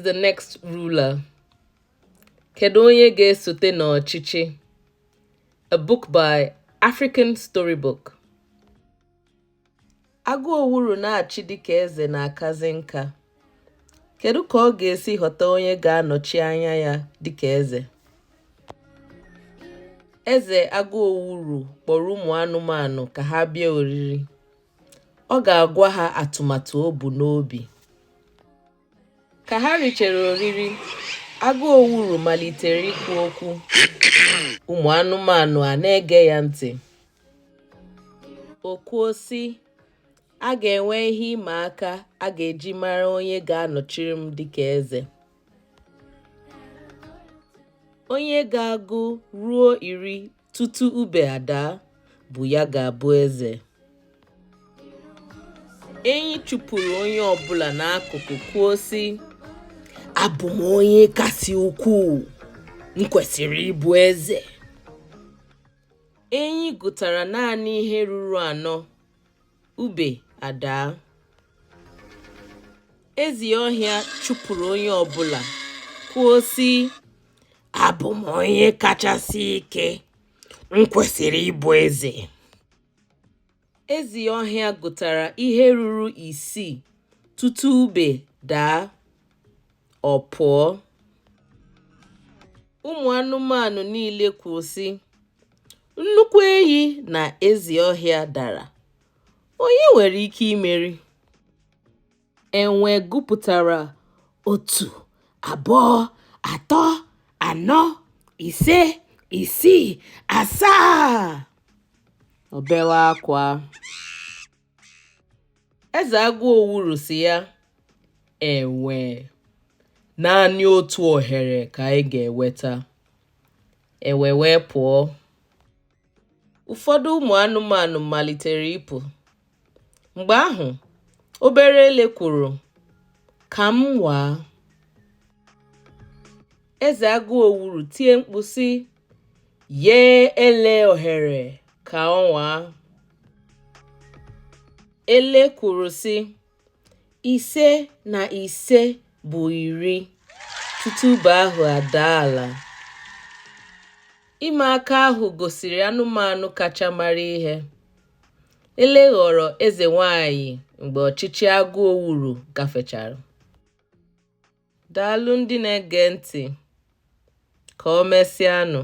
is the next ruler? Kedu onye ga-esote n'ọchịchị? A book by African Storybook. Agụ owuru na-achị dịka eze na-akazi nka. Kedu ka ọ ga-esi ghọta onye ga-anọchi anya ya dịka eze? Eze agụ owuru kpọrọ ụmụ anụmanụ ka ha bịa oriri. Ọ ga-agwa ha atụmatụ o bu n'obi. Ka ha richara oriri, agụ owuru malitere ikwu okwu. Ụmụ anụmanụ a na-ege ya ntị. O kwuo sị, a ga-enwe ihe ịma aka a ga-eji mara onye ga-anọchiri m dịka eze. Onye ga-agụ ruo 10 tutu ube adaa bụ ya ga-abụ eze. Enyi chụpụrụ onye ọbụla n'akụkụ kwuo sị, abụ m onye kasị ukwuu, m kwesịrị ịbụ eze. Enyi gụtara naanị ihe ruru 4, ube adaa. Ezi ọhịa chụpụrụ onye ọbụla kwuo sị, abụ m onye kachasị ike, m kwesịrị ịbụ eze. Ezi ọhịa gụtara ihe ruru 6 tutu ube daa, ọ pụọ. Ụmụ anụmanụ niile kwuo sị, nnukwu ehi na ezi ọhịa dara, onye nwere ike imeri? Enwe gụpụtara 1, 2, 3, 4, 5, 6, 7. Ọ bewe akwa. Eze agụ owuru si ya, enwe, naanị otu ohere ka anyị ga-eweta. Enwe wee pụọ. Ụfọdụ ụmụ anụmanụ malitere ịpụ. Mgbe ahụ, obere ele kwuru, ka m waa. Eze agụ owuru tie mkpu sị, yee ele ohere ka ọ nwaa. Ele kwuru sị, 5 na 5 bụ 10 tutu ube ahụ adaa ala. Ime aka ahụ gosiri anụmanụ kacha mara ihe. Ele ghọrọ eze nwanyị mgbe ọchịchị agụ owuru gafechara. Daalụ ndị na-ege ntị. Ka o mesịanụ.